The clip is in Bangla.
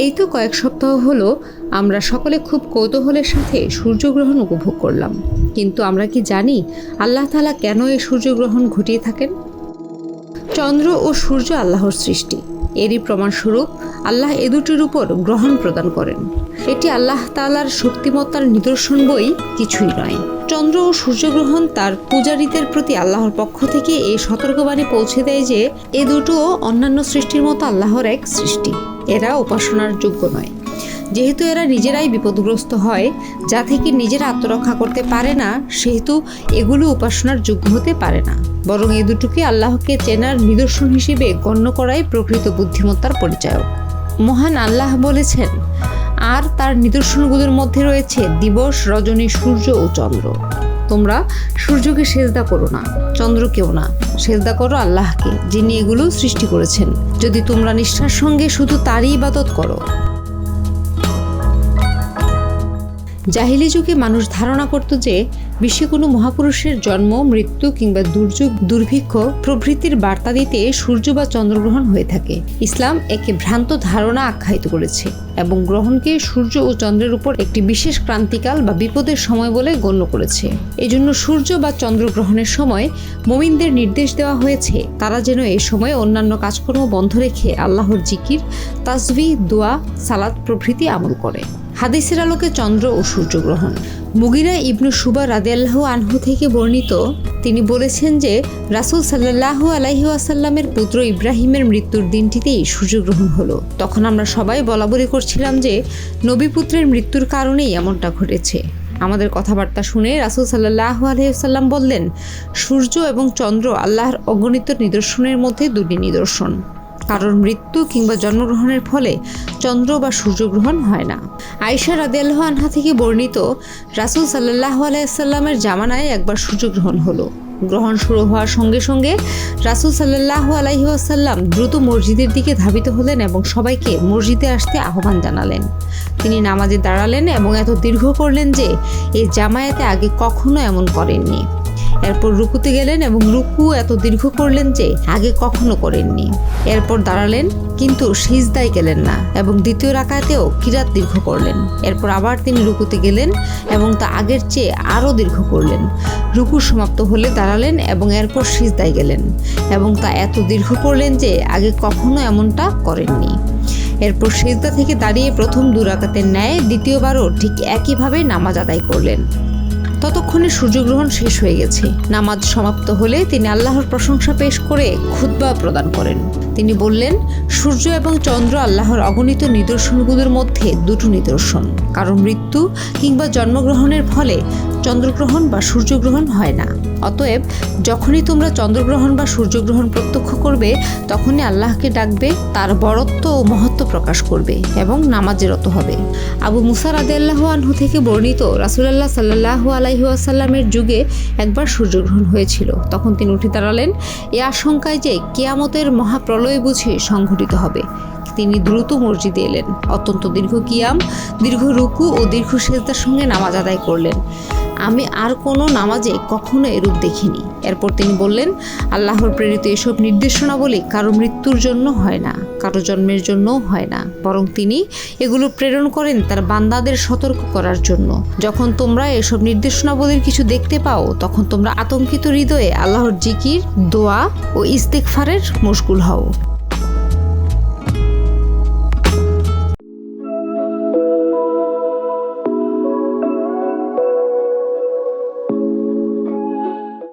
এই তো কয়েক সপ্তাহ হলো আমরা সকলে খুব কৌতূহলের সাথে সূর্যগ্রহণ উপভোগ করলাম, কিন্তু আমরা কি জানি আল্লাহ তাআলা কেন এই সূর্যগ্রহণ ঘটিয়ে থাকেন? চন্দ্র ও সূর্য আল্লাহর সৃষ্টি, এরই প্রমাণস্বরূপ আল্লাহ এ দুটির উপর গ্রহণ প্রদান করেন। এটি আল্লাহ তাআলার শক্তিমত্তার নিদর্শন বই কিছুই নয়। চন্দ্র ও সূর্যগ্রহণ তার পূজারীদের প্রতি আল্লাহর পক্ষ থেকে এই সতর্কবাণী পৌঁছে দেয় যে এ দুটো অন্যান্য সৃষ্টির মতো আল্লাহর এক সৃষ্টি, এরা উপাসনার যোগ্য নয়। যেহেতু এরা নিজেরাই বিপদগ্রস্ত হয়, যা থেকে নিজেরা আত্মরক্ষা করতে পারে না, সেহেতু এগুলো উপাসনার যোগ্য হতে পারে না, বরং এ দুটোকে আল্লাহকে চেনার নিদর্শন হিসেবে গণ্য করাই প্রকৃত বুদ্ধিমত্তার পরিচায়ক। মহান আল্লাহ বলেছেন, আর তার নিদর্শনগুলোর মধ্যে রয়েছে দিবস, রজনী, সূর্য ও চন্দ্র। তোমরা সূর্যকে সেজদা করো না, চন্দ্রকেও না, সেজদা করো আল্লাহকে, যিনি এগুলো সৃষ্টি করেছেন, যদি তোমরা নিষ্ঠার সঙ্গে শুধু তারই ইবাদত করো। জাহিলি যুগে মানুষ ধারণা করত যে বিশ্বে কোনো মহাপুরুষের জন্ম, মৃত্যু কিংবা দুর্যোগ, দুর্ভিক্ষ প্রভৃতির বার্তা দিতে সূর্য বা চন্দ্রগ্রহণ হয়ে থাকে। ইসলাম একে ভ্রান্ত ধারণা আখ্যায়িত করেছে এবং গ্রহণকে সূর্য ও চন্দ্রের উপর একটি বিশেষ ক্রান্তিকাল বা বিপদের সময় বলে গণ্য করেছে। এজন্য সূর্য বা চন্দ্রগ্রহণের সময় মুমিনদের নির্দেশ দেওয়া হয়েছে তারা যেন এই সময় অন্যান্য কাজকর্ম বন্ধ রেখে আল্লাহর জিকির, তাসবিহ, দোয়া, সালাত প্রভৃতি আমল করে। হাদিসের আলোকে চন্দ্র ও সূর্যগ্রহণ। মুগিরা ইবনু শুবা রাদিয়াল্লাহু আনহু থেকে বর্ণিত, তিনি বলেছেন যে রাসূল সাল্লাল্লাহু আলাইহি ওয়াসাল্লামের পুত্র ইব্রাহিমের মৃত্যুর দিনটিতেই সূর্যগ্রহণ হলো। তখন আমরা সবাই বলাবলি করছিলাম যে নবী পুত্রের মৃত্যুর কারণেই এমনটা ঘটেছে। আমাদের কথাবার্তা শুনে রাসূল সাল্লাল্লাহু আলাইহি ওয়াসাল্লাম বললেন, সূর্য এবং চন্দ্র আল্লাহর অগণিত নিদর্শনের মধ্যে দুটি নিদর্শন। কারোর মৃত্যু কিংবা জন্মগ্রহণের ফলে চন্দ্র বা সূর্যগ্রহণ হয় না। আয়েশা রাদিয়াল্লাহু আনহা থেকে বর্ণিত, রাসূল সাল্লাল্লাহু আলাইহি ওয়াসাল্লামের জামানায় একবার সূর্যগ্রহণ হলো। গ্রহণ শুরু হওয়ার সঙ্গে সঙ্গে রাসূল সাল্লাল্লাহু আলাইহি ওয়াসাল্লাম দ্রুত মসজিদের দিকে ধাবিত হলেন এবং সবাইকে মসজিদে আসতে আহ্বান জানালেন। তিনি নামাজে দাঁড়ালেন এবং এত দীর্ঘ করলেন যে এই জামায়াতে আগে কখনো এমন করেননি। এরপর রুকুতে গেলেন এবং রুকু এত দীর্ঘ করলেন যে আগে কখনো করেননি। এরপর দাঁড়ালেন কিন্তু সিজদায় গেলেন না এবং দ্বিতীয় রাকাতেও কিরাত দীর্ঘ করলেন। এরপর আবার তিনি রুকুতে গেলেন এবং তা আগের চেয়ে আরও দীর্ঘ করলেন। রুকু সমাপ্ত হলে দাঁড়ালেন এবং এরপর সিজদায় গেলেন এবং তা এত দীর্ঘ করলেন যে আগে কখনো এমনটা করেননি। এরপর সিজদা থেকে দাঁড়িয়ে প্রথম 2 রাকাতের ন্যায় দ্বিতীয়বারও ঠিক একইভাবে নামাজ আদায় করলেন। ততক্ষণে সূর্যগ্রহণ শেষ হয়ে গেছে। নামাজ সমাপ্ত হলে তিনি আল্লাহর প্রশংসা পেশ করে খুতবা প্রদান করেন। তিনি বললেন, সূর্য এবং চন্দ্র আল্লাহর অগণিত নিদর্শনগুলোর মধ্যে দুটো নিদর্শন। কারণ মৃত্যু কিংবা জন্মগ্রহণের ফলে চন্দ্রগ্রহণ বা সূর্যগ্রহণ হয় না। অতএব যখনই তোমরা চন্দ্রগ্রহণ বা সূর্যগ্রহণ প্রত্যক্ষ করবে, তখনই আল্লাহকে ডাকবে, তার বরত্ব ও মহত্ব প্রকাশ করবে এবং নামাজে রত হবে। আবু মুসা রাদিয়াল্লাহু আনহু থেকে বর্ণিত, রাসূলুল্লাহ সাল্লাল্লাহু আলাইহি ওয়াসাল্লামের যুগে একবার সূর্যগ্রহণ হয়েছিল। তখন তিনি উঠে দাঁড়ালেন এ আশঙ্কায় যে কিয়ামতের মহাপ্রলয় বুঝি সংঘটিত হবে। তিনি দ্রুত মসজিদে এলেন, অত্যন্ত দীর্ঘ কিয়াম, দীর্ঘ রুকু ও দীর্ঘ সিজদার সঙ্গে নামাজ আদায় করলেন। আমি আর কোনো নামাজে কখনো এরূপ দেখিনি। এরপর তিনি বললেন, আল্লাহর প্রেরিত এসব নির্দেশনাবলী কারো মৃত্যুর জন্য হয় না, কারো জন্মের জন্যও হয় না, বরং তিনি এগুলো প্রেরণ করেন তার বান্দাদের সতর্ক করার জন্য। যখন তোমরা এসব নির্দেশনাবলীর কিছু দেখতে পাও, তখন তোমরা আতঙ্কিত হৃদয়ে আল্লাহর জিকির, দোয়া ও ইস্তেগফারের মশগুল হও।